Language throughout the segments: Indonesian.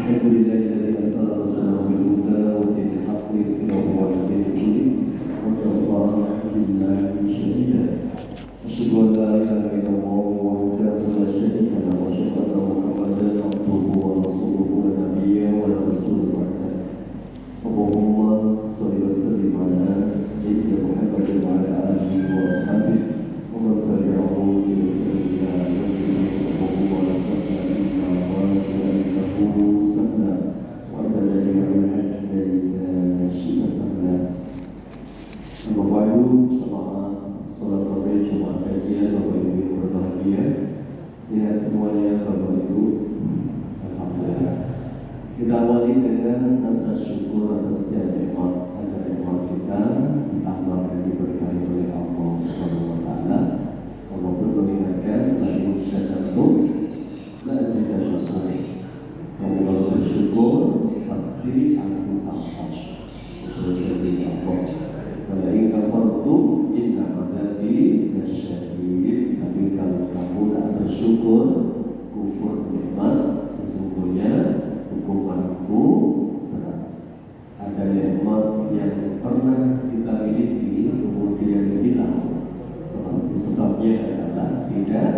الحمد لله الذي أرسل رسوله بالهدى ودين الحق ليظهره على الدين كله وكفى بالله شهيدا أشهد أن لا إله إلا الله وحده لا شريك له وأشهد أن محمدا عبده ورسوله لا نبي ولا رسول بعده اللهم صل وسلم على سيدنا محمد وعلى آله وأصحابه ومن تبعه بإحسان إلى يوم الدين اللهم لا تسلم إلا سهلا وأنت جميع الحسنين شئت سهلا أما بعد jemaah sholat maghrib jemaah kajian Bapak Ibu yang berbahagia, sehat semuanya Bapak Ibu. Alhamdulillah. Kita awali dengan rasa syukur atas setiap nikmat kita ditambah dan diberkahi oleh Allah Subhanahu wa taala. Allah mengingatkan lagi syukur la azidan masalih. Kamu kalau bersyukur pasti aku tampak berjanji Allah. Wala in kafartum inna adabi lasyadid. Tapi kalau kamu tak bersyukur, kufur nikmat, sesungguhnya hukumanku berat. Ada nikmat yang pernah kita miliki kemudian hilang, sebabnya adalah tidak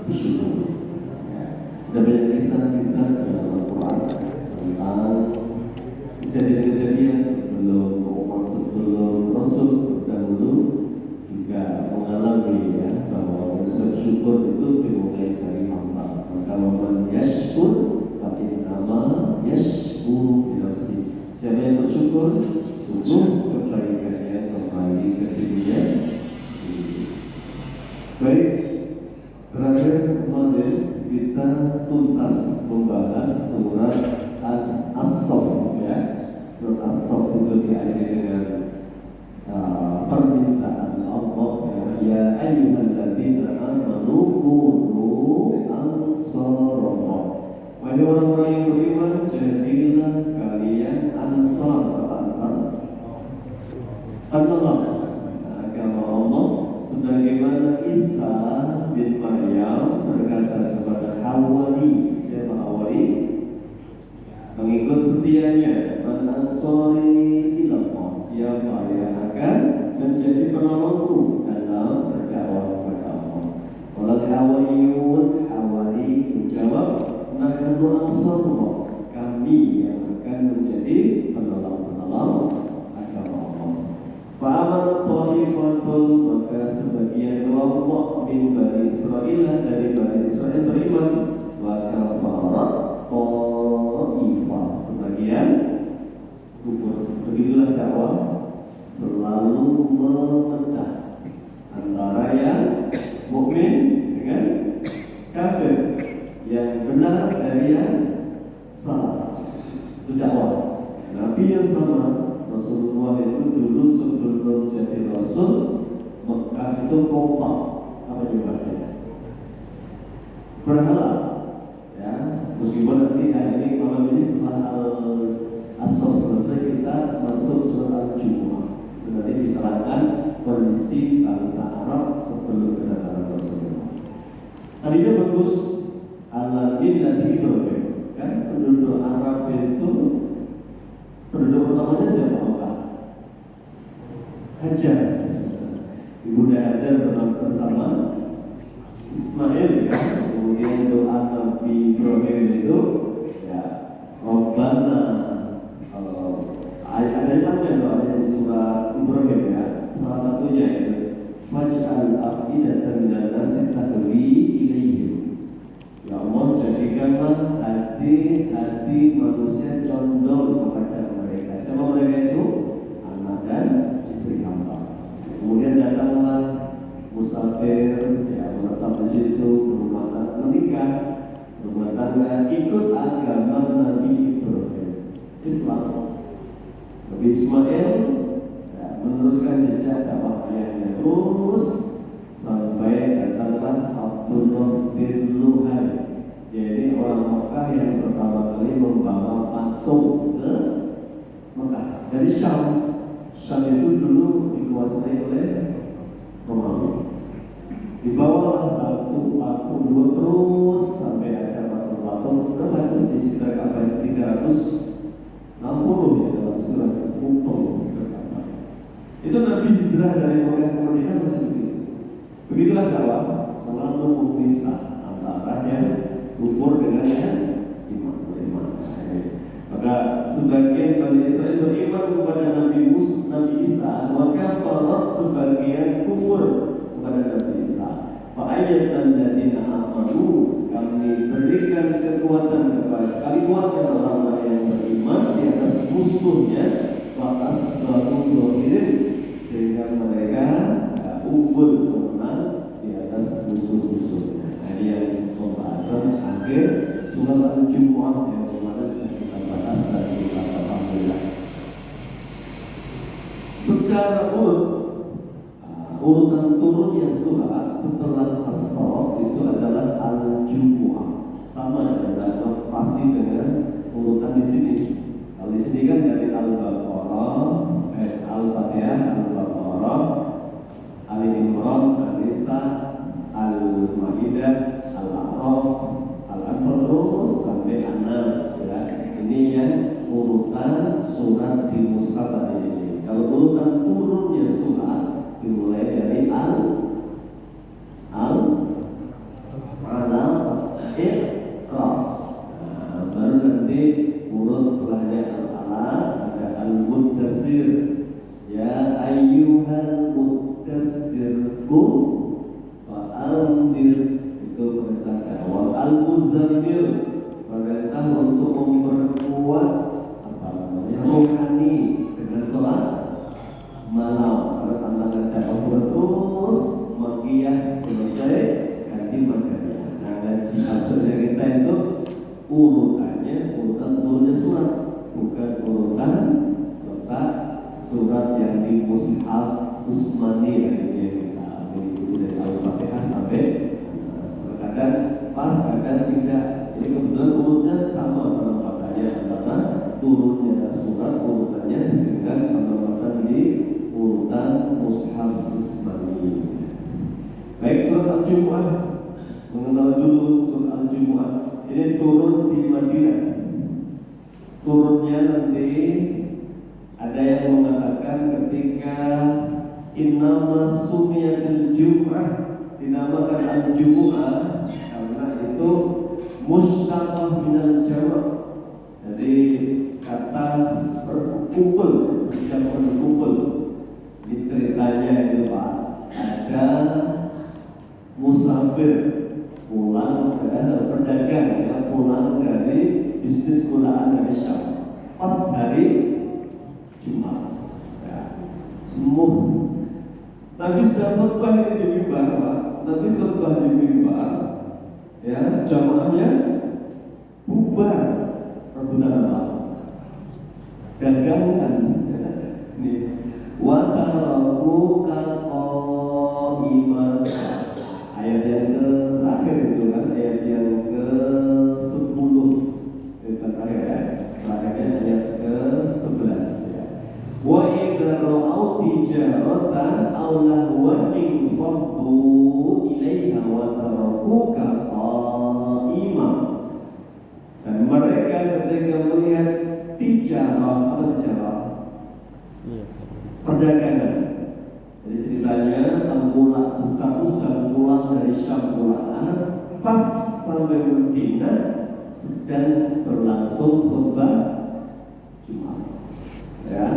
bersyukur. Ada banyak kisah-kisah dalam Al-Quran tentang kejadian-kejadian sebelum Rasul terdahulu juga mengalami bahwa unsur syukur itu dimulai dari hamba. Maka man yashkur fa innama yashkuru li nafsihi. Siapa yang bersyukur, sungguh kebaikannya kembali ke dirinya sendiri. Baik, terakhir kemarin kita tuntas membahas surat As-Saff ya. Surat As-Saff itu diakhiri dengan permintaan Allah ya ayyuhalladzina amanu kunu ansarallah. Wahai orang-orang yang beriman, jadilah kalian ansar. Apa ansar? Allah, agama Allah, sebagaimana Isa bin Maryam berkata kepada Hawari. Siapa Hawari? Pengikut setianya. Man ansari ilallah. Siapa yang akan menjadi penolongku dalam berdakwah kepada Allah? Qala Hawariyun, Hawari menjawab, nahnu ansarullah. Kami yang akan menjadi penolong-penolong agama Allah. Fa'amana ta'ifatul, maka sebagian kelompok min Bani Israel dari Bani Israel beriman. Wa kafara ta'ifah, sebagian kufur. Begitulah dakwah selalu memecah antara yang mukmin dengan kafir, yang benar dari yang salah. Itu dakwah. Nabi yang sama Rasulullah itu dulu sebelum jadi Rasul, Mekah itu kompak. Apa jumlahnya? Berhala. Ya, meskipun nanti hari ini malam ini setelah As-Saff selesai kita masuk surat Al-Jumu'ah. Nanti diterangkan kondisi bangsa Arab sebelum kedatangan Rasulullah. Tadinya bagus Al-Ladin dan Ibrahim. Kan penduduk Arab itu penduduk pertamanya siapa? Mekah. Hajar. Ibunda Hajar bersama Ismail ya. Kemudian doa Nabi Ibrahim itu ya Rabbana, ada panjang doanya di surah Ibrahim ya. Salah satunya itu Faj'al afidatan minan nasi tahwi ilaihim. Ya Allah, jadikanlah hati-hati manusia condong kepada mereka. Siapa mereka itu? Anak dan istri hamba. Kemudian datanglah musafir ya, menetap di situ, berumah tangga, menikah, berumah tangga, ikut agama Nabi Ibrahim, Islam. Nabi Ismail ya, meneruskan jejak dakwah ayahnya terus sampai datanglah Abdullah bin Luhai, yaitu orang Mekah yang pertama kali membawa patung ke Mekah dari Syam. Syam itu dulu dikuasai oleh Romawi. Dibawalah satu patung, dua terus sampai ada patung-patung berlanjut di sekitar abad 360 ya dalam surat Al-Qur'an. Itu Nabi hijrah dari Mekah ke Madinah masih begitu. Begitulah dakwah, selalu memisah antara yang kufur dengan yang iman. Maka sebagian Bani Israel beriman kepada Nabi Isa, maka Farad sebagian kufur kepada Nabi Isa. Fa'ayyatan ladina amanu, kami berikan kekuatan kepada orang-orang yang beriman di atas musuhnya, atas dohirin, sehingga mereka unggul menang di atas musuh-musuhnya. Nah, ini yang pembahasan akhir surat Al-Jumu'ah yang kemarin kita bahas dan kita alhamdulillah. Secara urutan turunnya surat setelah As-Saff itu adalah Al-Jumu'ah, sama dengan pasti dengan urutan di sini. Kalau di sini kan dari Al-Baqarah, Al-Fatihah, Al-Baqarah, Ali Imran, An-Nisa, Al-Maidah, Al-A'raf, Al-Anfal terus sampai An-Nas ya. Ini yang urutan surat di mushaf tadi ini. Kalau urutan turunnya surat dimulai dari Iqra. Baru nanti urut setelahnya Al-Alaq, ada Al-Mudaththir. Ya ayyuhal mudaththir qum fa'anzir, itu perintah awal. Al-Muzammil, perintah untuk memperkuat rohani dengan sholat malam. Karena tantangan dakwah terus makiyah selesai ganti makanya. Nah, ngaji maksudnya kita itu urutannya urutan turunnya surat, bukan urutan letak surat yang di Mushaf Utsmani yang kita ambil dulu dari Al-Fatihah sampai kadang pas kadang tidak. Jadi kebetulan urutnya sama penempatannya antara turunnya surat urutannya dengan penempatan di urutan Mushaf Utsmani. Baik, surat Al-Jumu'ah, mengenal dulu surat Al-Jumu'ah. Ini turun di Madinah. Turunnya nanti ada yang mengatakan ketika innama sumiyatil Jum'ah, dinamakan Al-Jumu'ah karena itu mustaqah minal jama'. Jadi kata berkumpul, berkumpul. Ini ceritanya itu Pak, ada musafir pulang dari pedagang ya, pulang dari bisnis gulaan dari Syam pas hari Jumat ya, semua Nabi sedang khutbah ini di mimbar Pak. Nabi khutbah di mimbar ya, jamaahnya bubar rebutan apa? Dagangan ini wa taraku qaiman. Ayat yang terakhir itu kan ayat yang ke-10 itu terakhir ya. Terakhirnya ayat ke-11 ya. Wa idza ra'au tijaratan aw lahwan faddu ilaiha wa tarakuka qaiman. Dan mereka ketika melihat tijarah, apa tijarah? Perdagangan. Jadi ceritanya Al-Qura Ustaz dan pulang dari Syam pulang pas sampai Madinah sedang berlangsung khutbah Jumat. Ya,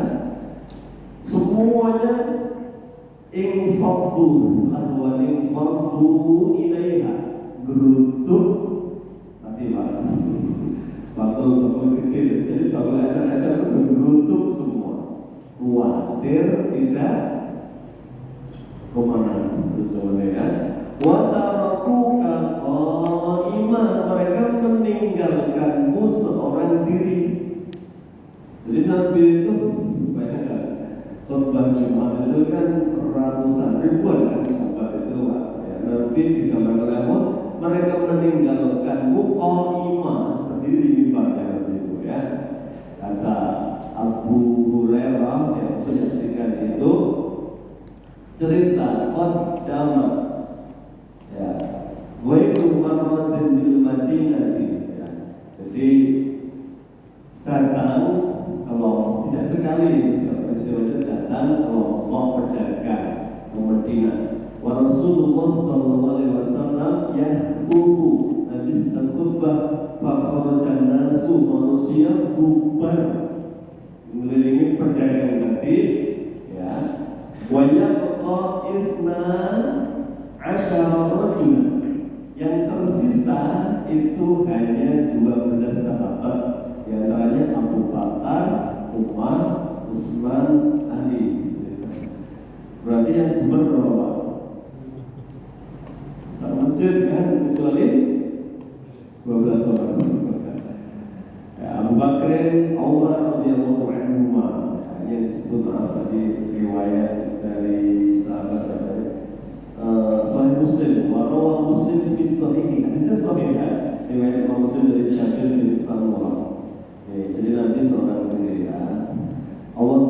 semuanya infaqdu lahwa infaqdu ilaiha, geruduk tadi Pak. Bakul gede, jadi bakul acar-acar itu geruduk semua. Khawatir tidak kemana sebenarnya. Wa tarakuka qaiman, mereka meninggalkanmu seorang diri. Jadi Nabi itu bayangkan khutbah Jumat itu kan ratusan ribuan kan sahabat itu ya. Nabi digambarkan mereka meninggalkanmu qaiman, berdiri di mimbarnya itu ya. Kata Abu Hurairah yang menyaksikan itu cerita qaddamat ya wa itu marratin bil Madinah ya. Jadi sallallahu alaihi wasallam yakhutubu, Nabi sedang khutbah, fakharajan nasu, manusia bubar mengelilingi pedagang tadi, ya. Wa yabqa ithna asyara rajul, yang tersisa itu hanya 12 sahabat, di antaranya Abu Bakar, Umar, Utsman, Ali. Berarti yang bubar berapa? Sama masjid kan, kecuali 12 orang. Ya, Abu Bakar, Umar radhiyallahu anhu, yang disebut tadi riwayat dari sahabat-sahabat Sahih Muslim, warawah Muslim fi sahih, hadisnya sahih ya, riwayat Muslim dari Jabir bin Samurah. Jadi Nabi seorang diri ya. Allah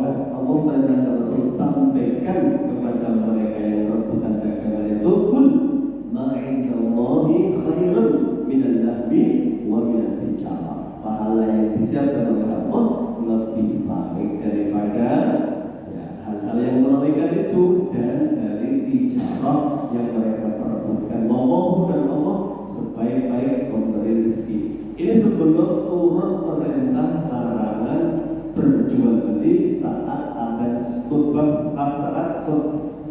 perintahkan Rasul sampaikan kepada mereka yang rebutan dagangan itu, kul ma'indallahi khairun minal lahmi wa minal tijarah. Pahala yang disiapkan oleh Allah lebih baik daripada hal-hal yang merugikan itu dan dari tijarah yang mereka perebutkan. Allah dan Allah sebaik-baik pemberi rezeki. Ini sebelum turun perintah larangan berjual beli saat akan khutbah,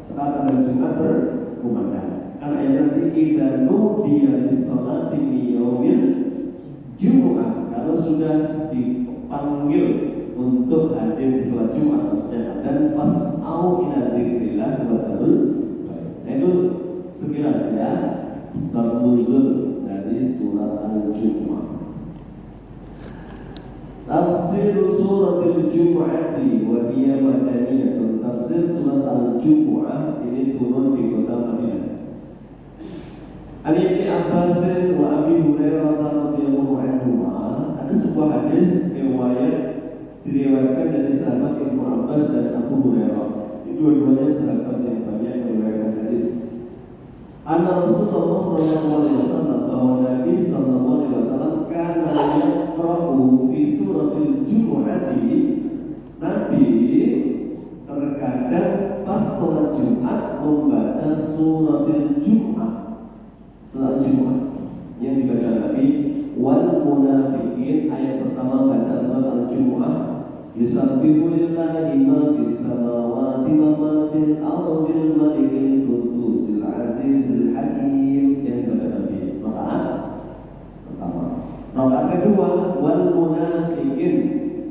saat akan Jumat berkumandang. Karena yang nanti idza nudiya lis-salati min yaumil Jumu'ah, kalau sudah dipanggil untuk hadir di sholat Jumat, maksudnya dan fas'au ila dzikrillah wa dzarul bai'ah. Nah, itu sekilas ya sebab nuzul dari surat Al-Jumu'ah. Tafsir suratul Jumu'ati wa hiya madaniyatun. Tafsir surat Al-Jumu'ah ini turun di kota Madinah. Ali bin Abbas wa Abi Hurairah radhiyallahu anhu, ada sebuah hadis diriwayatkan dari sahabat Ibnu Abbas dan Abu Hurairah. Dua-duanya sahabat yang banyak meriwayatkan hadis. Anna Rasulullah sallallahu alaihi wasallam, bahwa Nabi sallallahu alaihi wasallam kana yaqra'u fi suratil Jumu'ati, Nabi terkadang pas sholat Jumat membaca suratil Jumu'ah. Surat Jumat yang dibaca Nabi, wal munafiqin, ayat pertama baca surat Al-Jumu'ah, yusabbihu lillahi ma fis samawati wa ma fil ardil malikil qudusil azizil hakim, yang dibaca Nabi. Surat pertama. Rakaat kedua, wal munafiqin,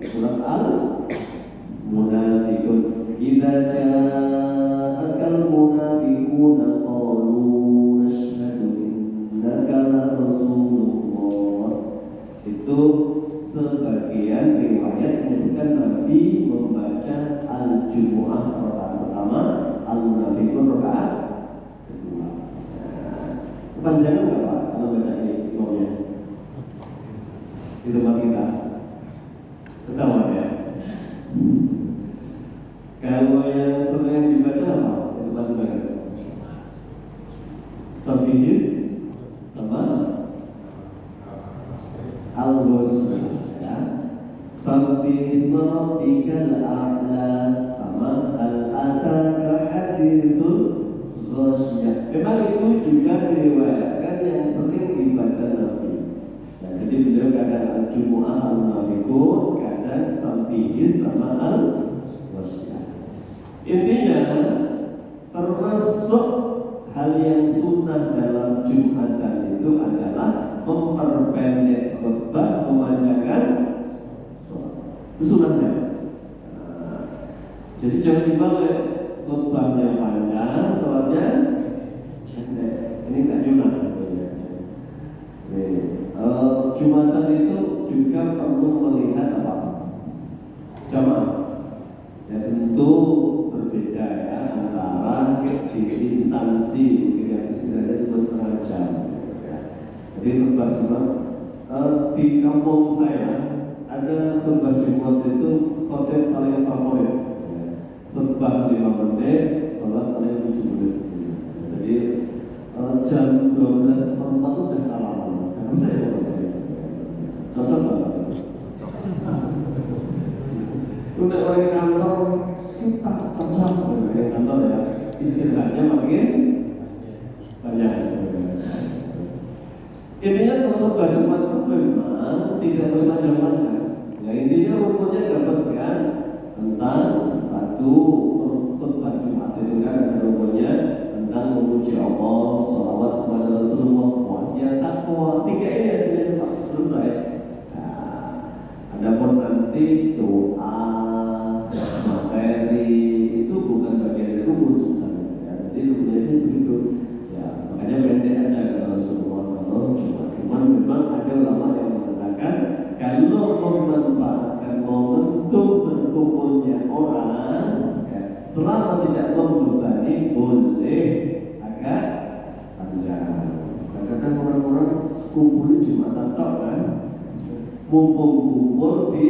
surat Al-Munafiqun, idza ja'akal munafiquna qalu Rasulullah. Itu sebagian riwayat menyebutkan Nabi membaca Al-Jumu'ah rakaat pertama, Al-Munafiqun rakaat kedua. Kepanjangan nggak Pak kalau baca ini imamnya di tempat kita? Ketahuan ya. Kalau yang sering dibaca apa? Itu pasti Sabihis sama Al-Ghusl ya. Sabihis rabbikal a'la sama Al-ataka hadithul ghasyiyah. Memang itu juga diriwayatkan yang sering dibaca Nabi. Nah, jadi beliau kadang Al-Jumu'ah, Al-Munafiqun, kadang Sabihis sama Al-Ghasyiyah. Intinya termasuk hal yang sunnah dalam Jumatan itu adalah memperpendek khutbah, memanjangkan sholat. Itu sunnahnya. Jadi jangan dibalik, khutbahnya panjang, sholatnya pendek. Ini tak Jumat. Jumatan itu juga perlu melihat apa? Jamaah. Ya tentu berbeda ya antara di instansi yang istilahnya cuma setengah jam ya. Jadi khutbah Jumat di kampung saya ada khutbah Jumat itu khotib paling favorit ya. Khutbah 5 menit, sholat paling 7 menit. Jadi jam 12.04 itu sudah salaman. Karena saya cocok banget. Untuk orang kantor suka cocok dengan kantor ya, istirahatnya makin Intinya kalau khutbah Jumat itu memang tidak boleh macam-macam. Ya intinya rukunnya dapatkan tentang satu khutbah Jumat itu kan ada rukunnya tentang memuji Allah, sholawat kepada Rasulullah, wasiat takwa. Tiga ini sudah selesai. Nah, adapun nanti doa, materi itu bukan bagian dari rukun sebenarnya. Ya, jadi rukunnya itu begitu. Ya, makanya pendek aja kata Rasulullah kalau Jumat. Memang ada ulama yang mengatakan kalau memanfaatkan momentum berkumpulnya orang, ya, selama tidak membebani boleh agak panjang. Kadang-kadang orang-orang kumpul Jumatan tok kan, mumpung kumpul di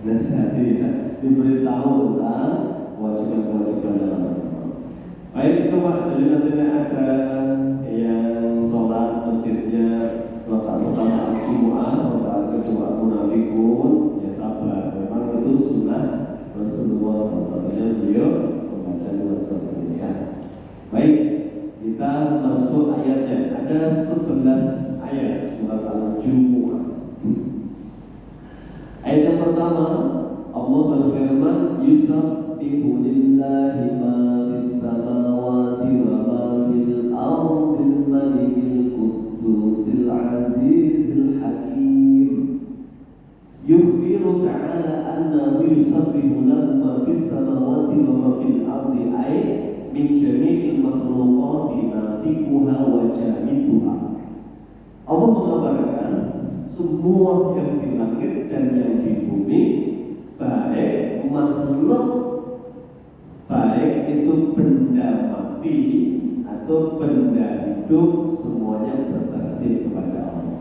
nasihati, ya, diberitahu tentang kewajiban-kewajiban dalam agama. Baik itu Pak, jadi nanti ada yang sholat masjidnya rakaat pertama Jumat, rakaat kedua munafikun, ya sabar. Memang itu sunnah Rasulullah SAW, beliau membaca dua surat ini ya. Baik, kita masuk ayatnya. Ada 11 ayat surat Al-Jumu'ah. Ayat yang pertama, Allah berfirman, yusabbihu lillahi ma fis samawati wa ma fil ardil malikil quddusil azizil hakim. Yukhbiru ta'ala annahu yusabbihu lahu ma fis samawati wa ma fil ardi ay min jami'il makhluqati natiquha wa jamiduha. Allah mengabarkan semua yang di langit dan yang di bumi, baik makhluk, baik itu benda mati atau benda hidup, semuanya bertasbih kepada Allah.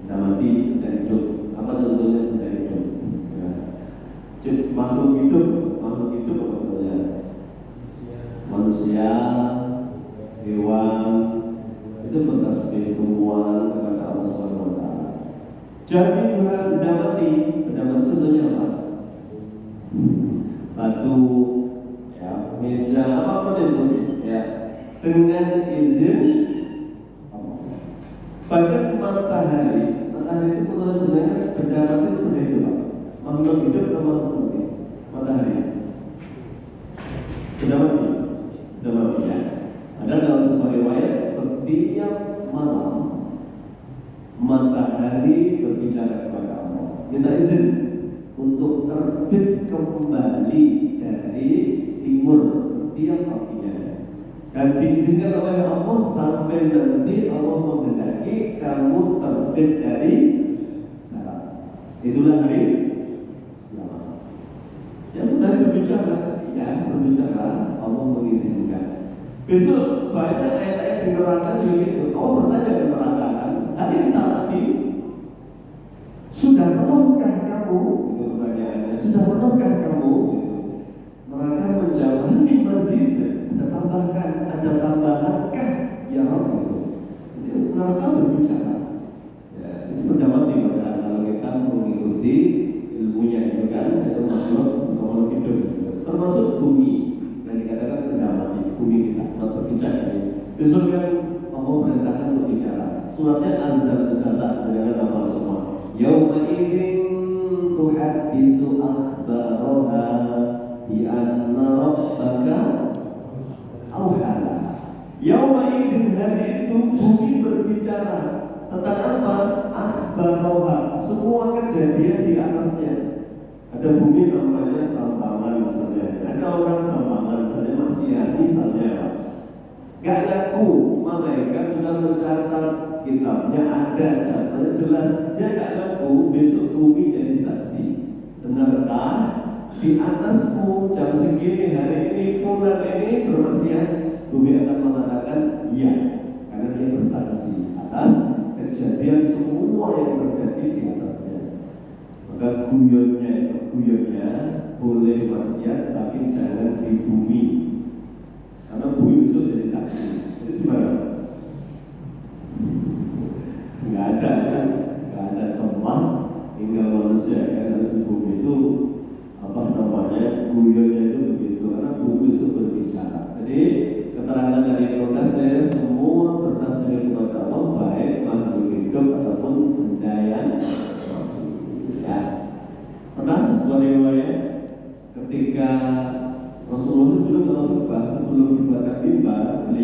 Benda mati, benda hidup. Apa contohnya benda hidup? Ya. Makhluk hidup apa contohnya? Manusia, hewan, itu bertasbih tumbuhan kepada Allah Subhanahu wa taala. Jadi benda mati contohnya apa? Batu, ya, meja, apapun itu, ya, dengan izin Allah. Bahkan matahari itu menurut jenengan benda mati itu benda hidup, Pak. Makhluk hidup atau makhluk mati? Matahari. Benda mati ya. Ada dalam sebuah riwayat setiap malam matahari berbicara kepada Allah, minta izin untuk terbit kembali dari timur setiap paginya, dan diizinkan oleh Allah sampai nanti Allah menghendaki kamu terbit dari barat. Itulah hari kiamat. Ya, matahari berbicara, Allah mengizinkan. Besok banyak ayat-ayat di neraka juga gitu. Allah bertanya ke neraka, hari tadi sudah menungkah kamu? Itu pertanyaannya. Sudah menungkah kamu? Gitu. Neraka menjawab, ini masjid. Ada tambahankah ya Rabb? Itu neraka berbicara. Ya, itu pendapat di mana kalau kita mengikuti ilmunya itu kan, itu makhluk hidup, termasuk bumi. Dan dikatakan benda mati, bumi kita berbicara. Besok kan Allah perintahkan untuk bicara. Suratnya Az-Zalzalah dengan nama semua. Yauma idzin tuhaddisu akhbaraha bi anna rabbaka awhala. Yauma idzin, hari itu bumi berbicara tentang apa? Akhbaraha, semua kejadian di atasnya. Ada bumi namanya Sampangan misalnya, ada orang Sampangan misalnya, maksiat misalnya, gak laku, malaikat sudah mencatat, kitabnya ada, catatnya jelas, dia gak laku, besok bumi jadi saksi. Benarkah di atasmu jam segini hari ini fulan ini bermaksiat? Bumi akan mengatakan iya, karena dia bersaksi atas kejadian semua yang terjadi di atasnya. Maka guyonnya boleh maksiat tapi jangan di bumi, karena bumi itu jadi saksi. Jadi gimana? Nggak ada tempat tinggal manusia kan, harus di bumi itu guyonnya itu begitu, karena bumi itu berbicara. Jadi keterangan dari Ibnu Katsir semua bertasbih kepada Allah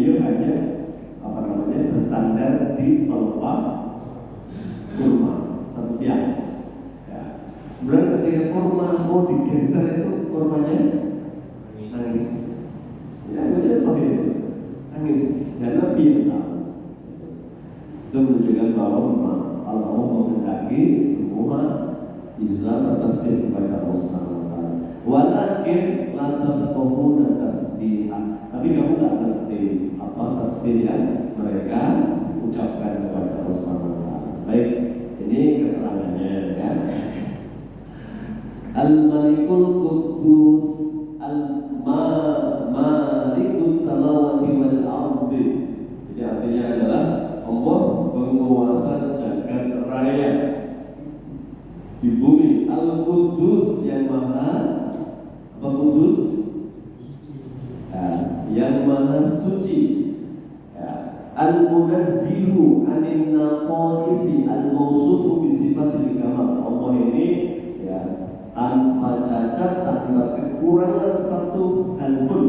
beliau hanya bersandar di pelepah kurma satu tiang. Ya. Kemudian ketika kurma mau digeser itu kurmanya nangis. Ya, itu sahih itu nangis dan Nabi yang tahu. Itu menunjukkan bahwa Allah menghendaki semua Islam bertasbih kepada Allah Subhanahu wa taala. Walakin la tafqahuna tasbihah. Tapi kamu tak ngerti apa tasbih yang mereka ucapkan kepada Allah Subhanahu wa taala. Baik, ini keterangannya ya. Al-Malikul Quddus Al-Malikus Samawati wal Ardi. Jadi artinya adalah Allah penguasa jagat raya di bumi. Al-Quddus yang maha Kudus, yang maha suci. Al-Munazzihu anin naqaisi al-mawsufu bi sifatil kamal. Allah ini ya tanpa cacat, tanpa kekurangan satu hal pun,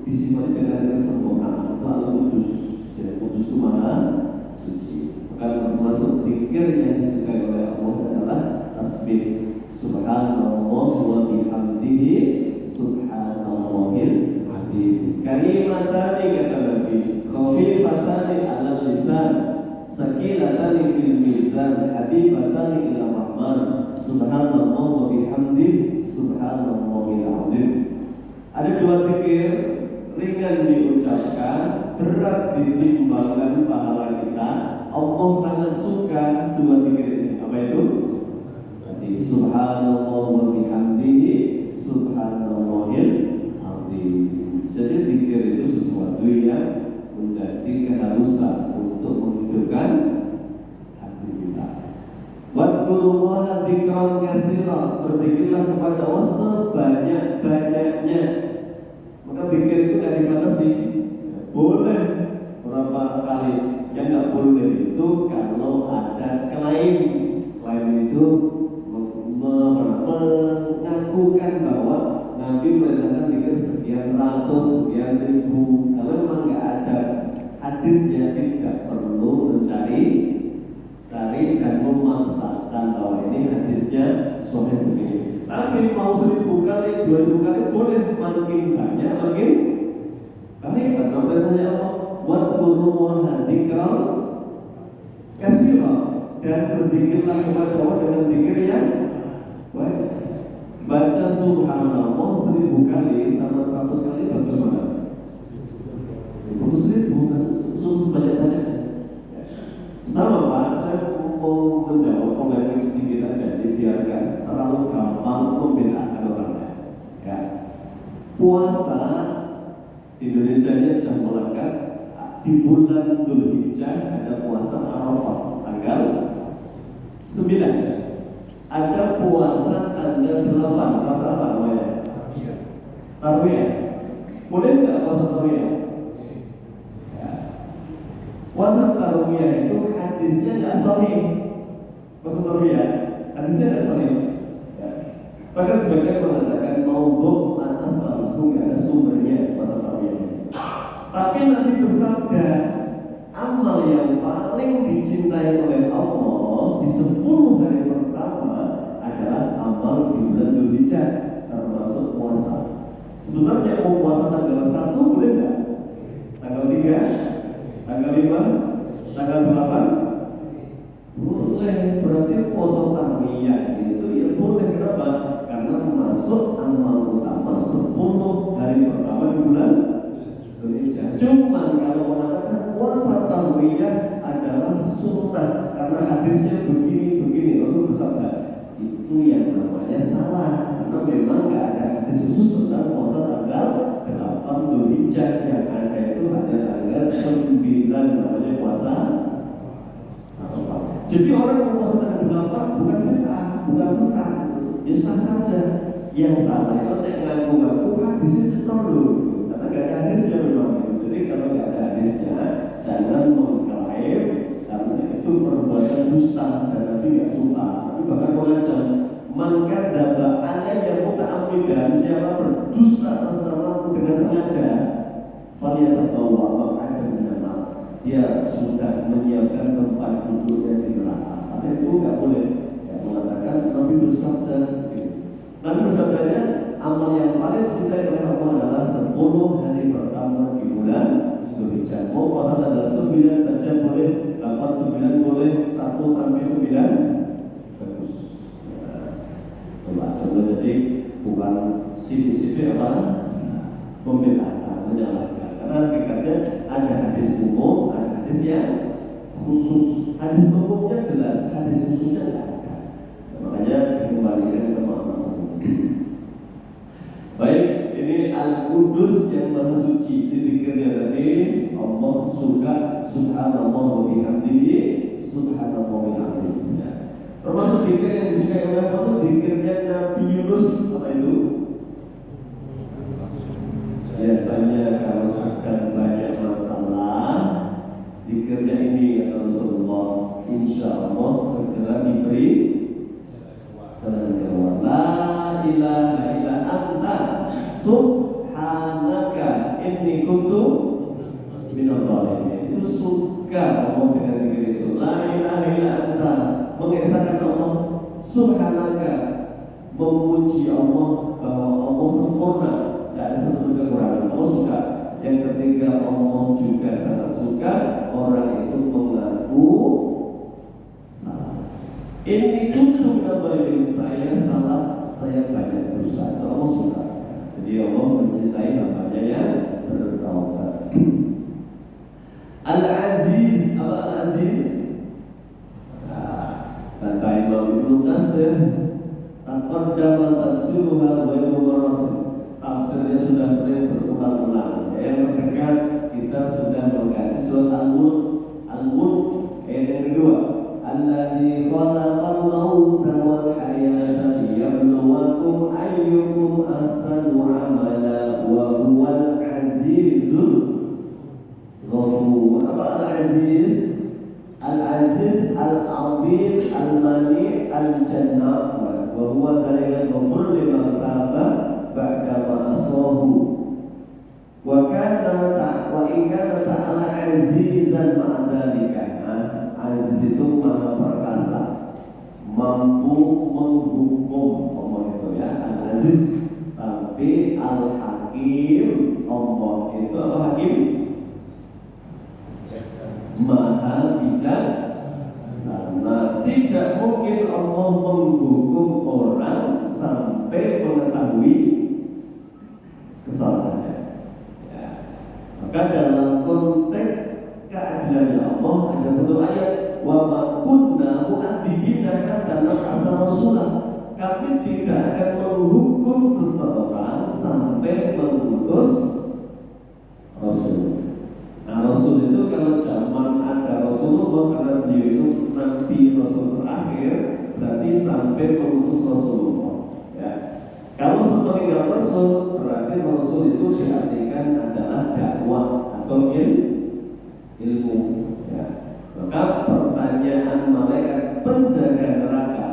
disifati dengan kesempurnaan. Al-Qudus, ya, Qudus itu maha suci. Maka termasuk zikir yang disukai oleh Allah adalah tasbih. Subhanallah wa bihamdihi subhanallahil azim. Kalimatani kata Nabi, khafifatani 'alal lisan, sakilatani fil mizan, habibatani ila rahman. Subhanallah wa bihamdihi subhanallahil azim. Ada dua zikir ringan diucapkan, berat ditimbangkan pahala kita. Allah sangat suka dua zikir ini. Apa itu? Subhanallah wa bihamdihi subhanallahil azim. Jadi zikir itu sesuatu yang menjadi keharusan untuk menghidupkan hati kita. Wadkurullaha dzikran katsiran. Berzikirlah kepada Allah sebanyak-banyaknya. Maka zikir itu tidak dibatasi. Boleh berapa kali. Yang tidak boleh itu kalau ada klaim. Klaim itu mengakukan bahwa Nabi merintahkan zikir sekian ratus, sekian ribu. Kalau memang nggak ada hadisnya, tidak perlu mencari dan memaksakan bahwa ini hadisnya sahih begini. Tapi mau 1000 kali, 2000 kali boleh, makin banyak makin baik. Karena perintahnya Allah, wadkurullaha dzikran katsiran, dan berzikirlah kepada Allah dengan zikir yang baik. Baca subhanallah 1000 kali sama 100 kali bagus mana? Bagus 1000 kan sebanyak-banyaknya. Sama Pak, saya mau menjawab polemik sedikit aja, jadi biar gak terlalu gampang membedakan orangnya. Ya. Puasa di Indonesia ini sudah melekat. Di bulan Dzulhijjah ada puasa Arafah tanggal 9. Ada puasa tanggal 8. Puasa apa namanya? Tarwiyah. Boleh nggak puasa tarwiyah? Ya. Puasa tarwiyah itu hadisnya nggak sahih. Puasa tarwiyah hadisnya nggak sahih. Ya. Bahkan sebagian mengatakan maudhu' atas itu nggak ada sumbernya puasa tarwiyah. Tapi Nabi bersabda, amal yang paling dicintai oleh Allah di 10 hari pertama adalah amal di bulan Dzulhijjah, termasuk puasa. Sebenarnya mau puasa tanggal 1 boleh nggak? Tanggal 3, tanggal 5, tanggal 8? Boleh. Berarti puasa tarwiyah itu ya boleh. Kenapa? Karena masuk amal utama 10 hari pertama di bulan Dzulhijjah. Cuman kalau mengatakan puasa tarwiyah adalah sunnah karena hadisnya begini, Rasul bersabda, itu yang namanya salah. Karena memang nggak ada hadis khusus tentang puasa tanggal 8 Dzulhijjah. Yang ada itu hanya tanggal 9 namanya puasa Arafah. Jadi orang yang puasa tanggal 8 bukan bid'ah, bukan sesat, ya sah saja. Yang salah itu ngaku-ngaku hadisnya cetor dulu. Karena nggak ada hadisnya memang. Jadi kalau nggak ada hadisnya, jangan mengklaim karena itu perbuatan dusta dan Nabi nggak suka. Tapi bahkan mengancam, maka dabaannya yang muta'ammidan, siapa berdusta atas namaku dengan sengaja, faliyatabawa maq'adahu dia sudah menyiapkan tempat duduknya di neraka. Tapi itu nggak boleh. Ya, mengatakan Nabi bersabda, Nabi bersabdanya amal yang paling dicintai oleh Allah adalah 10 hari pertama di bulan Dzulhijjah. Mau puasa tanggal 9 saja boleh, 8, 9 boleh, 1 sampai 9 bagus. Coba jadi bukan sidik-sidik apa membelakang, menyalahkan. Karena hakikatnya ada hadis umum, ada hadis yang khusus. Hadis umumnya jelas, hadis khususnya tidak ada. Makanya dikembalikan ke makna umum. Baik, ini Al-Qudus yang Maha Suci. Ini zikirnya tadi Allah suka subhanallah wa bihamdihi subhanallah wa bihamdihi. Termasuk zikir yang disukai oleh Allah itu zikirnya Nabi Yunus. Apa itu? Biasanya kalau sedang banyak masalah, zikirnya ini kata Rasulullah, insya Allah segera diberi jalan keluar. La ilaha illa anta subhanaka inni kuntu minadh dhalimin. Itu suka ngomong dengan zikir itu. La ilaha illa anta, mengesahkan Allah, subhanaka, memuji Allah bahwa Allah sempurna, tidak ada satu kekurangan. Allah suka. Yang ketiga, Allah juga sangat suka orang itu mengaku salah. Ini untuk kembali saya salah, saya banyak dosa. Itu Allah suka. Jadi Allah mencintai hambanya yang bertaubat. Al-Aziz, apa Al-Aziz? Kata Imam Ibnu Katsir, taqaddama tafsiruha wa yumarrah. Tafsirnya sudah sering berulang-ulang. Yang terdekat kita sudah mengkaji surat Al-Mulk. Al-Mulk ayat yang kedua. Alladzi khalaqal mauta wal hayata liyabluwakum ayyukum ahsanu amala wa huwal azizul ghafur. Apa Al-Aziz? Al-Aziz Al-Azim Al-Mani Al-Jannah wa huwa dzalika ghafur liman taba ba'da ma'asahu wa in kana ta'ala azizan ma'adzalika. Aziz itu maha perkasa, mampu menghukum. Allah itu ya Al-Aziz. Tapi Al-Hakim, Allah itu apa hakim? Maha bijaksana. Tidak mungkin Allah menghukum orang sampai mengetahui kesalahannya. Ya. Maka dalam konteks keadilannya Allah ada satu ayat, wa ma kunna mu'adzibina hatta nab'atsa rasula. Kami tidak akan menghukum seseorang sampai mengutus rasul. Nah, rasul itu kalau zaman ada Rasulullah, karena beliau itu nabi rasul terakhir, berarti sampai mengutus Rasulullah. Ya. Kalau sepeninggal rasul, berarti rasul itu diartikan adalah dakwah atau ilmu. Ya. Maka pertanyaan malaikat penjaga neraka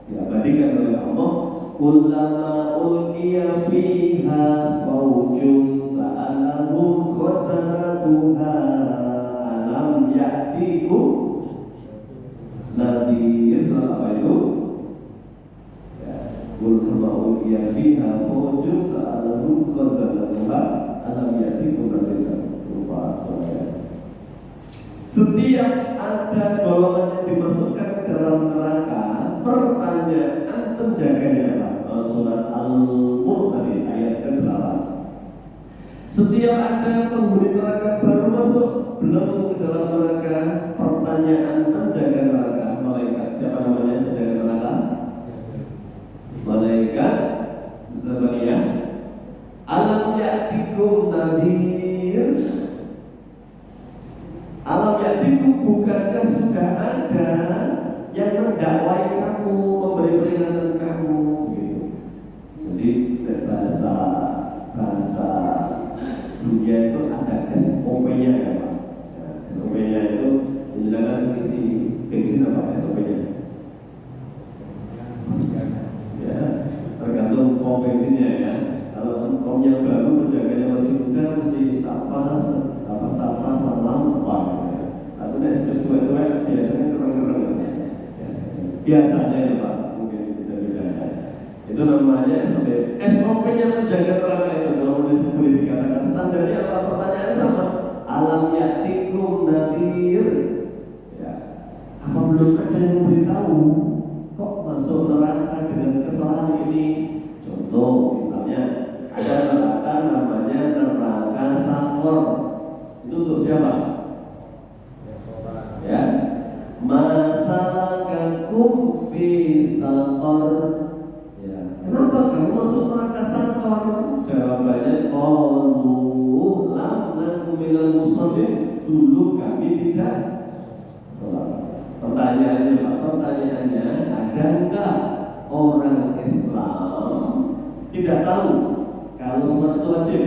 diabadikan oleh Allah, kullama ulqiya fiha faujun sa'alahum khazanatuha alam ya'tikum nadhir. Apa itu? Ya, kullama ulqiya fiha faujun sa'alahum khazanatuha alam ya'tikum nadhir. Setiap ada golongan yang dimasukkan ke dalam neraka, pertanyaan penjaganya apa? Surat Al-Mulk tadi ayat ke-8. Setiap ada penghuni neraka baru masuk, belum ke dalam neraka, pertanyaan penjaga neraka, malaikat. Siapa namanya penjaga neraka? Malaikat Zabaniyah. Alam ya'tikum nadhir. Alam ya'tikum, bukankah sudah ada yang mendakwai kamu, memberi peringatan kamu gitu. Jadi bahasa dunia itu ada SOP-nya ya Pak. SOP-nya itu menjelaskan isi bensin apa SOP-nya. Ya, tergantung pom bensinnya ya. Kalau pom yang baru penjaganya masih muda, mesti sapa salam apa biasanya ya Pak, mungkin beda-beda. Itu namanya SOP. SOP-nya menjaga neraka itu kalau boleh dikatakan standarnya apa? Pertanyaan sama. Alam ya'tikum nadhir. Ya. Apa belum ada yang memberitahu? Kok masuk neraka dengan kesalahan ini? Contoh misalnya ada neraka namanya neraka Sakor. Itu untuk siapa? Ya. Masalakakum fi Sakor. Ya. Kenapa kamu masuk neraka Sakor? Jawabannya qalu lam nakum minal musallin. Dulu kami tidak sholat. Pertanyaannya, ada enggak orang Islam tidak tahu kalau sholat itu wajib?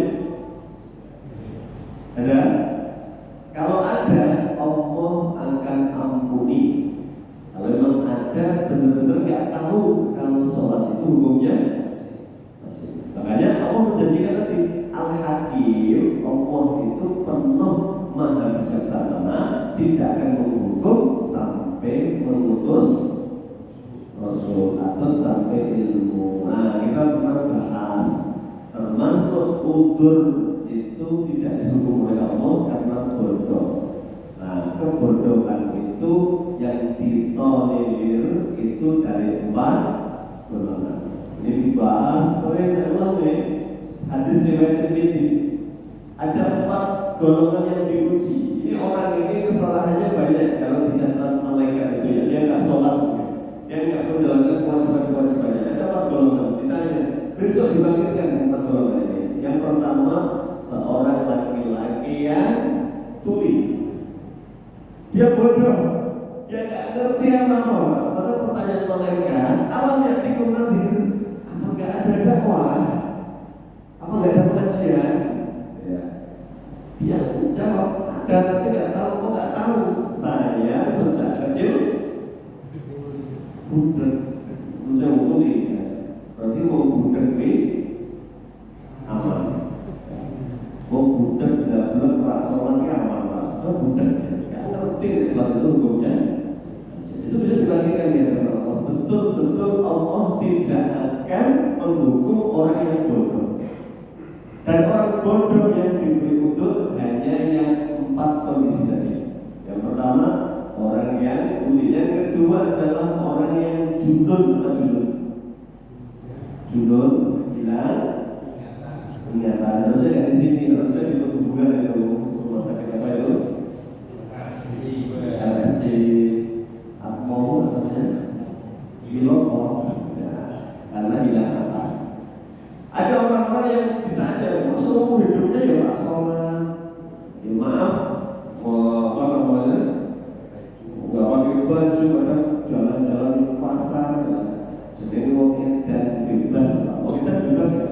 Ada? Kalau ada, Allah akan ampuni. Kalau memang ada benar-benar nggak tahu kalau sholat itu hukumnya wajib. Makanya Allah menjanjikan tadi Al-Hakim, Allah itu penuh maha bijaksana, tidak akan menghukum sampai mengutus Rasul atau sampai ilmu. Nah, kita pernah bahas termasuk udur itu tidak dihukum oleh Allah karena bodoh. Nah, kebodohan itu yang ditolerir itu dari 4 golongan. Ini dibahas, saya ulang nih, hadis riwayat Tirmidzi. Ada 4 golongan yang diuji. Ini orang ini kesalahannya banyak kalau dicatat malaikat itu ya. Dia nggak sholat, dia nggak menjalankan kewajiban-kewajibannya. Ada 4 golongan. Ditanya, besok dibangkitkan 4 golongan ini. Yang pertama, seorang laki-laki yang tuli. Dia bodoh, dia nggak ngerti apa-apa. Maka pertanyaan malaikat, alam ya'tikum nadhir, apa nggak ada dakwah? Apa nggak ada pengajian? Ya. Dia jawab, ada tapi nggak tahu. Kok nggak tahu? Saya sejak kecil budak, menjauh tuli. Berarti mau budak di aman. Mau budak tidak belum rasolannya aman mas. Mau budak nggak ngerti soal itu hukumnya. Itu bisa dibagikan ya Allah. Betul-betul Allah tidak akan menghukum orang yang bodoh. Dan orang bodoh yang diberi udur hanya yang 4 kondisi tadi. Yang pertama, orang yang tuli. Yang kedua adalah orang yang junun. Apa junun? Junun, hilang ingatan. Harusnya nggak di sini, harusnya di perhubungan itu rumah sakit apa itu? RSC Atmo namanya, Miloko. Ya, karena hilang apa? Ada orang-orang yang ditanya, masa umur hidupnya ya Pak sholat? Ya maaf, apa namanya? Nggak pakai baju, kadang jalan-jalan di pasar. Jadi mau edan bebas, mau edan bebas nggak?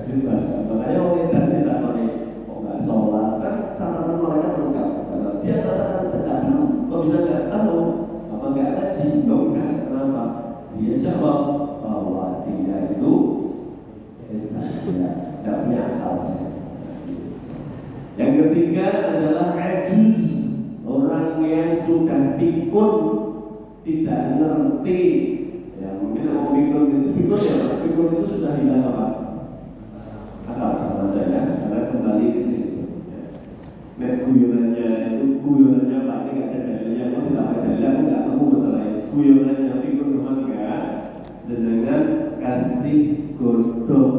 Bebas. Makanya mau edan tidak pakai, kok nggak sholat? Kan catatan mereka lengkap. Dia katakan sekarang, kok bisa nggak tahu? Apa nggak ngaji? Enggak. Kenapa? Dia jawab bahwa dia itu tidak punya akal. Yang ketiga adalah ajuz, orang yang sudah pikun, tidak ngerti. Ya mungkin orang pikun itu sudah hilang apa? Akal sama saja, karena kembali ke situ. Guyonannya Pak, ini nggak ada dalilnya, kalau tidak ada dalilnya, aku nggak tahu masalah ini. Guyonannya pikun memang enggak, dengan kasih godong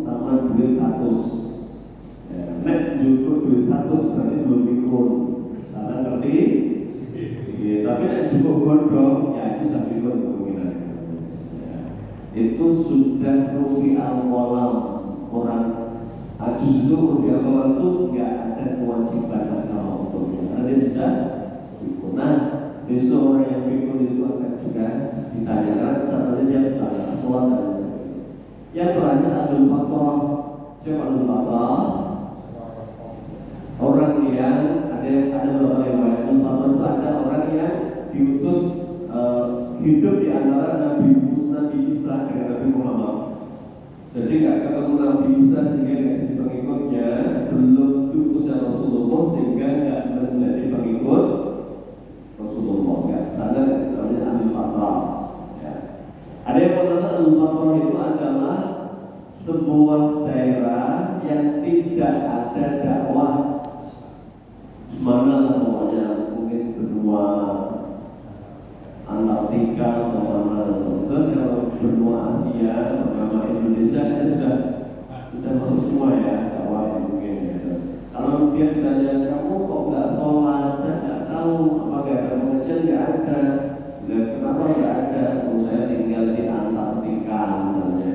sama duit 100. Nek cukup duit 100 berarti belum pikun. Karena ngerti? Ya, tapi nek cukup godong, ya itu sudah pikun kemungkinan. Ya. Itu sudah rufi al-walam. Orang ajus itu rufi al-walam itu nggak ada kewajiban agama untuknya. Karena dia sudah pikun. Nah, besok orang yang pikun itu akan juga ditanyakan. Caranya dia sudah sholat dan sebagainya. Yang terakhir Abdul Fattah. Siapa Abdul Fattah? Orang yang ada beberapa riwayat Abdul Fattah itu ada orang yang diutus hidup di antara Nabi Isa dengan Nabi Muhammad. Jadi nggak ketemu Nabi Isa sehingga nggak jadi pengikutnya, belum diutusnya Rasulullah sehingga nggak menjadi pengikut Rasulullah. Nggak sadar namanya Abdul Fattah. dia ditanya, kamu kok nggak sholat? Saya nggak tahu, apakah ada pengajian? Nggak ada. Dan kenapa nggak ada? Saya tinggal di Antartika misalnya.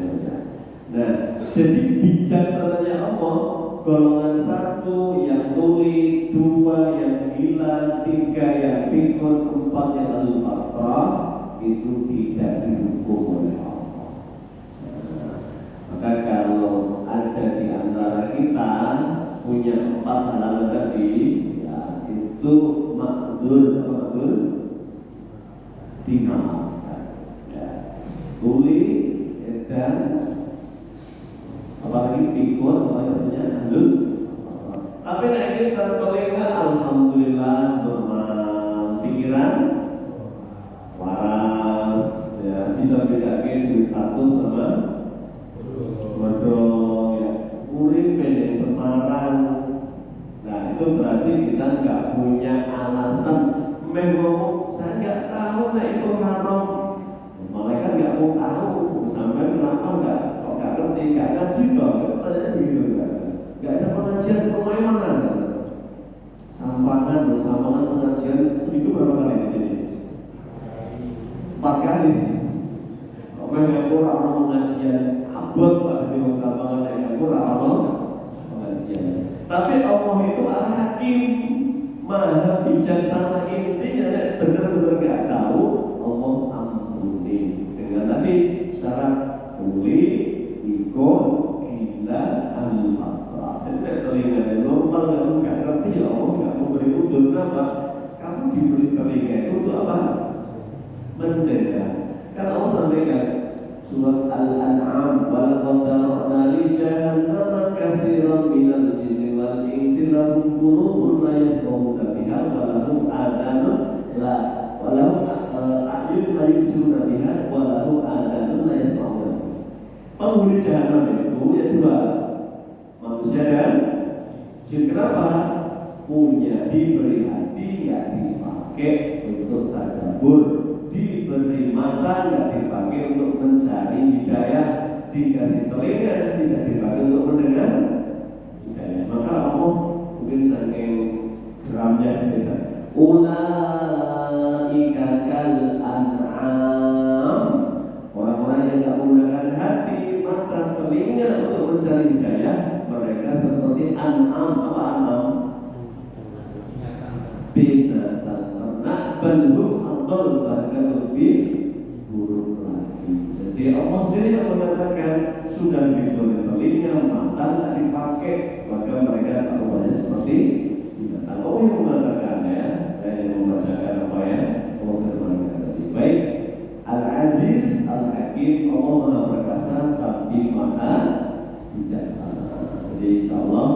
Nah, jadi bijaksananya Allah, golongan satu yang tuli, dua yang gila, tiga yang pikun, empat yang al-fatrah, itu tidak dihukum oleh Allah. Nah, maka kalau ada di antara kita punya empat halangan tadi, ya itu makdur dimaafkan. Ya. Tuli dan apalagi pikun, apalagi halus. Tapi nah ini tertelinga, alhamdulillah pikiran waras, ya bisa bedakan duit satu sama bodong, ya kuring pendek semarang. Nah itu berarti kita nggak punya alasan ngomong saya nggak tahu, nah itu haram. Malaikat nggak mau tahu, sampai kenapa nggak ngerti, nggak ngaji dong, katanya begitu kan? Nggak ada pengajian rumahnya mana? Sampangan pengajian seminggu berapa kali di sini? 4 kali. Kalau yang kurang pengajian, abot lah di sampangan yang kurang pengajian. Tapi Allah itu al-Hakim, maha bijaksana. Intinya benar-benar nggak tahu, Allah ampuni. Dengan tadi syarat tuli, ikut, gila, al-fatrah. Jadi telinga yang normal, kamu nggak ngerti ya Allah nggak mau beri udun. Kenapa? Kamu diberi telinga itu untuk apa? Mendengar. Karena Allah sampaikan surat Al-An'am, walaqad dara'na li jahannama katsiran minal jinni wal insi lahum qulubun la yafqahuna biha wa lahum a'yunun la yubsiruna biha wa lahum adhanun la yasma'una. Penghuni jahanam itu ya dua, manusia dan jin. Kenapa? Punya diberi hati nggak dipakai untuk tadabbur, diberi mata nggak dipakai untuk mencari hidayah, dikasih telinga tidak dipakai untuk mendengar hidayah. Maka Allah mungkin saking geramnya kita, ulaika kal an'am, orang-orang yang nggak menggunakan hati, mata, telinga untuk mencari hidayah, mereka seperti an'am. Apa an'am? Binatang ternak, bentuk atau bahkan lebih buruk lagi. Jadi Allah sendiri yang mengatakan sudah diberi telinga, mata tidak dipakai, maka mereka tahuannya seperti binatang. Allah yang mengatakan, ya, saya yang membacakan apa ya Allah firmankan tadi. Baik, Al-Aziz, Al-Hakim, Allah Maha Perkasa tapi Maha Bijaksana. Jadi insyaAllah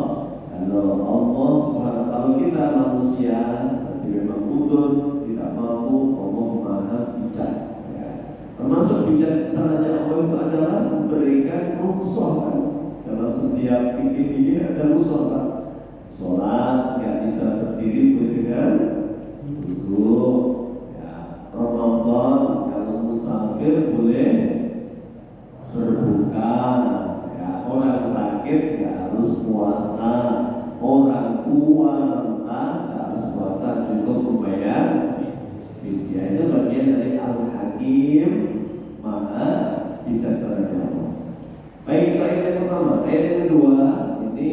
kalau Allah Subhanahu, kalau kita manusia tapi memang butuh tidak mampu, Allah Maha Bijak. Ya. Termasuk bijaksananya Allah itu adalah memberikan rukhsah. Dalam setiap fikih ada rukhsah. Sholat nggak bisa berdiri dengan duduk. Ya. Ramadan kalau musafir boleh berbuka. Ya. Orang sakit nggak harus puasa. Orang tua renta harus puasa, cukup membayar fidyah. Itu bagian dari Al-Hakim, Maha Bijaksana Allah. Baik, itu ayat yang pertama. Ayat yang kedua ini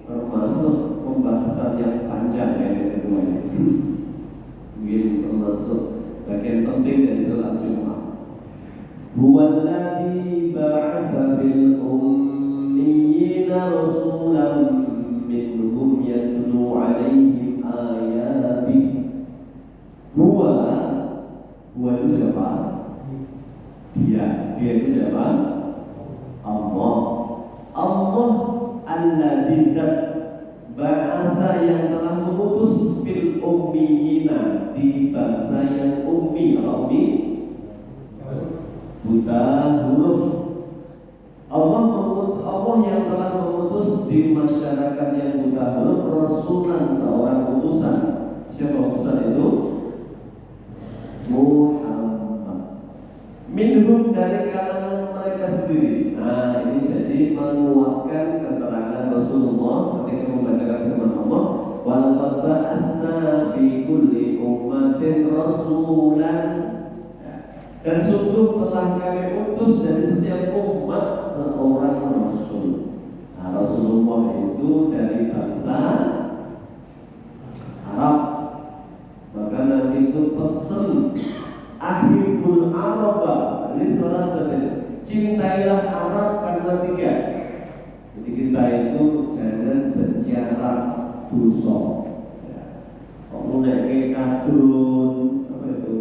termasuk pembahasan yang panjang. Ayat yang kedua ini mungkin termasuk bagian penting dari sholat Jumat. Huwallazi ba'atsa fil ummiyina rasulan minhum yatlu alaihim ayati. Huwa itu siapa? Dia itu siapa? Allah alladzi ba'atsa yang telah mengutus fil ummiyina, di bangsa yang ummi. Ummi buta huruf. Allah yang telah mengutus di masyarakat yang buta huruf rasulan, seorang utusan. Siapa utusan itu? Muhammad. Minhum, dari kalangan mereka sendiri. Nah ini jadi menguatkan keterangan Rasulullah ketika membacakan firman Allah, ummatin rasulan, dan sungguh telah kami utus dari setiap umat seorang rasul. Nah, Rasulullah itu dari bangsa Arab. Maka nanti itu pesen Ahibul Araba, ini salah satu, cintailah Arab karena tiga. Jadi kita itu jangan benci Arab, dosa. Kamu naik kadrun, apa itu?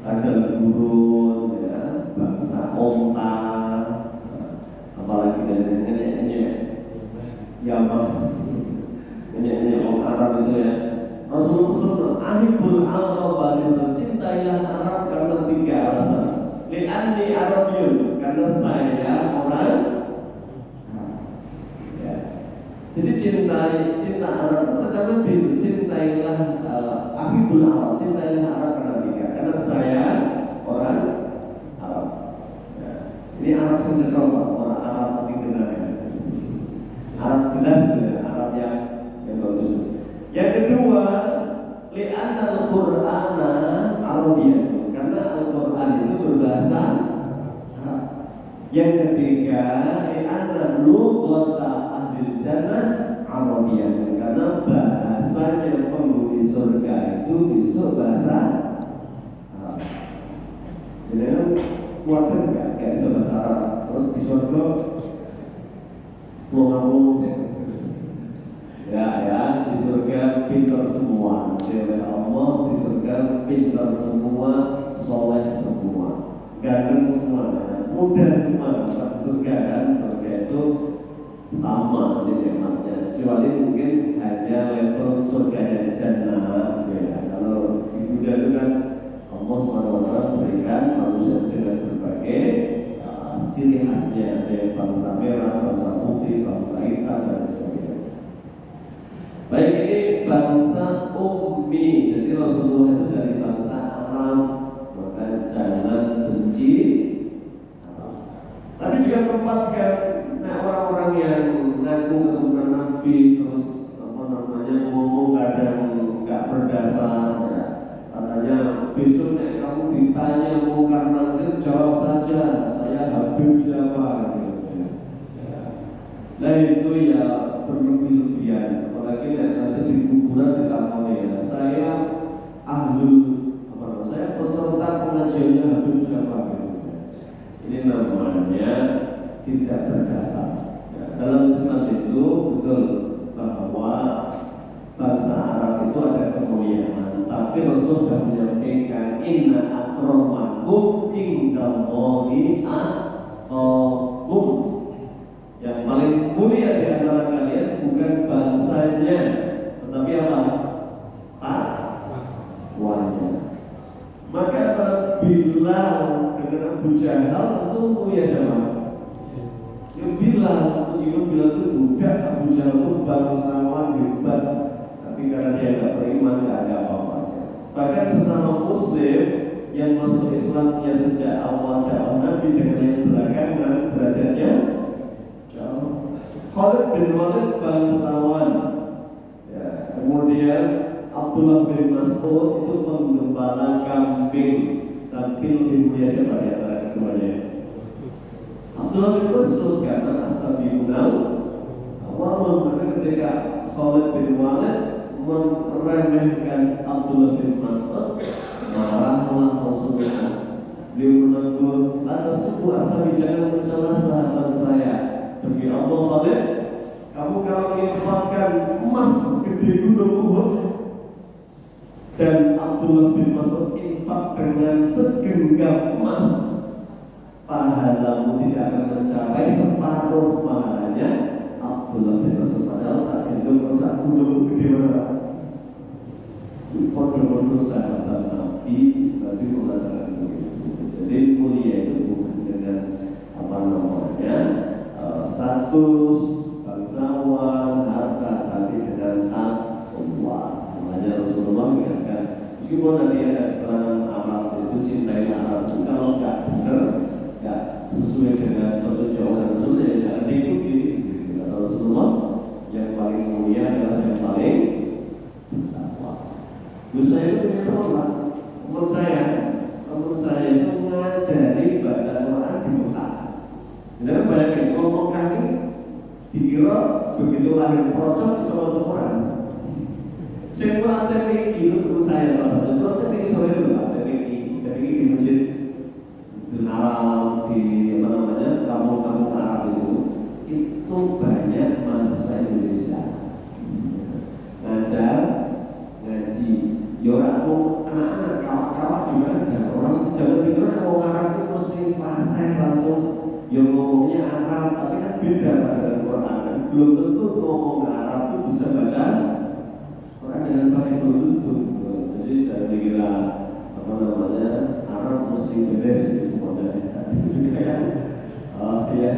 Kadal gurun, ya, bangsa onta, apalagi dari nenek-nenek, Yaman, nenek-nenek orang Arab itu ya. Rasulullah SAW, Ahibul Arab, cintailah Arab karena tiga alasan. Li'anni Arabiyun, karena saya orang ya. Jadi cinta Arab pertama itu cintailah Ahibul Arab, cintailah Arab karena tiga, karena saya orang Arab ya. Ini Arab sejak orang Arab tapi benar ya. Arab jelas ya, Arab yang bagus. Yang kedua, li'anna al-Qur'ana Arabiyyah, karena Al-Quran itu berbahasa Arab. Yang ketiga, li'anna lughata ahli jannah Arabiyyah, karena bahasanya penghuni surga itu besok bahasa Arab. Jadi kan kuatkan nggak kayak bisa bahasa Arab, terus di surga mau ya di surga pintar semua, oleh Allah di surga pintar semua, soleh semua, ganteng semua, mudah semua. Di surga kan, surga itu sama nikmatnya, kecuali mungkin hanya level surga dan jannah ya. Kalau di dunia itu kan Allah SWT berikan manusia dengan berbagai ciri khasnya, ada bangsa merah, bangsa putih, bangsa hitam dan sebagainya. Baik, ini bangsa ummi. Jadi Rasulullah itu dari bangsa Arab, maka jangan benci Arab. Tapi juga tempatkan orang-orang yang ngaku keturunan Nabi terus ngomong kadang nggak berdasar ya. Katanya besok kamu ditanya mau karena jawab saja saya Habib siapa gitu. Nah itu ya berlebih-lebihan. Apalagi nanti di kuburan ditakoni ya, saya saya peserta pengajiannya Habib siapa gitu. Ini namanya tidak berdasar. Ya, dalam Islam itu betul bahwa bangsa Arab itu ada kemuliaan, tapi Rasul sudah menyampaikan inna akramakum indallahi atqakum. Yang paling mulia di antara kalian bukan bangsanya, tetapi apa? Takwanya. Maka Bilal dengan Abu Jahal tentu mulia siapa? Yang Bilal, meskipun Bilal itu budak, Abu Jahal itu bangsawan hebat, tapi karena dia tidak beriman tidak ada apa-apanya. Bahkan sesama Muslim yang masuk Islamnya sejak awal dakwah Nabi dengan yang belakangan derajatnya jauh. Khalid bin Walid bangsawan, ya, kemudian Abdullah bin Mas'ud itu penggembala kambing, tapi lebih mulia siapa di antara keduanya? Abdullah bin Mas'ud karena as-sabiqunal awwalun. Maka ketika Khalid bin Walid meremehkan Abdullah bin Mas'ud, marahlah Rasulullah. Beliau menegur, atas sebuah sahabat jangan mencela sahabat saya. Demi Allah Khalid, kamu kalau infakkan emas segede gunung Uhud, dan Abdullah bin Mas'ud infak dengan segenggam emas, pahalamu tidak akan mencapai separuh pahalanya Abdullah bin Mas'ud. Padahal saat itu saat gunung gede banget. Foto-foto sahabat Nabi mengatakan begitu. Jadi mulia itu bukan dengan apa namanya status bangsawan, harta, tapi dengan takwa. Makanya Rasulullah mengatakan, meskipun nanti ada keterangan Arab itu cintai Arab, kalau nggak benar, nggak sesuai dengan petunjuk Rasul, ya jangan diikuti. Rasulullah yang paling mulia adalah yang paling takwa. Gus saya itu punya teman, teman saya itu ngajari baca Quran di Mekah. Jadi bayangin, ngomong kaki dikira begitu lahir procok bisa baca Quran. Saya pernah teknik itu teman saya salah satu itu teknik sore itu lah, teknik di masjid di Arab, di apa namanya kampung-kampung Arab itu banyak mahasiswa Indonesia ngajar ngaji. Ya aku anak-anak kawat-kawat juga ada orang jangan dikira mau Arab itu mesti fasih langsung yang ngomongnya Arab, tapi kan beda pada Quran kan belum tentu ngomong Arab itu bisa baca Quran dengan baik, belum tentu. Jadi jangan dikira apa namanya Arab mesti beres itu semuanya. Juga ya, ya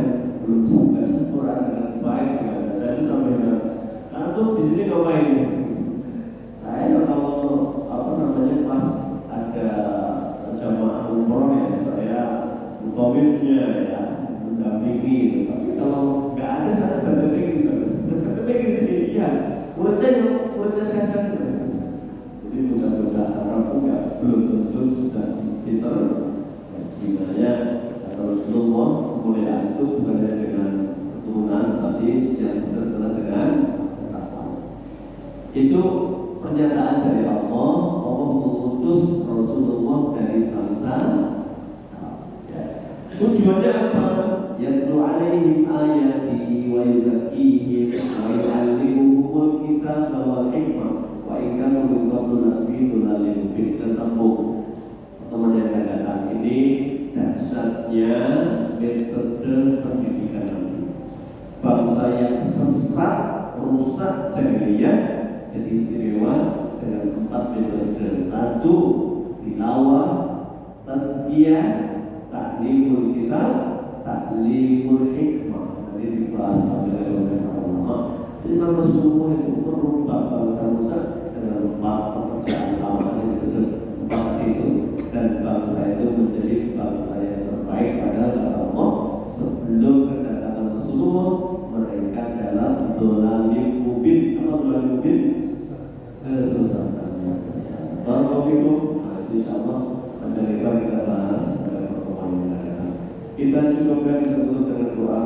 belum baca Quran dengan baik juga. Saya itu sampai dengan antum di sini ngapain? Saya kalau apa namanya pas ada jamaah umroh ya saya mutawifnya ya mendampingi itu. Tapi kalau nggak ada saya dampingi sendirian. Muridnya saya sendiri. Jadi bocah-bocah Arab juga belum tentu sudah pinter ngajinya atau Rasulullah kemuliaan itu bukan hanya dengan keturunan tapi yang benar-benar dengan takwa. Itu pernyataan dari Allah mengutus Rasulullah dari bangsa ya. Tujuannya apa? Yatlu alaihim ayati wa yuzakkihim wa yu'allimuhumul kitab wal hikmah wa in kanu min qablu lafi dhalalin mubin. Kesambung teman yang datang ini dahsyatnya metode pendidikan Nabi. Bangsa yang sesat, rusak, jahiliyah jadi istimewa dengan 4 metode. 1. Tilawah, tazkiyah, ta'limul kitab, ta'limul hikmah. Tadi dibahas oleh ulama. Jadi Rasulullah itu merubah bangsa rusak dengan 4 pekerjaan utama itu. 4 itu dan bangsa itu menjadi bangsa yang terbaik pada Allah. Sebelum kedatangan Rasulullah mereka dalam dhalalim mubin. Apa dhalalim mubin? Kesesatan. Barakallahu fikum. Insyaallah pada kita bahas pada pertemuan yang akan datang. Kita cukupkan untuk dengan doa.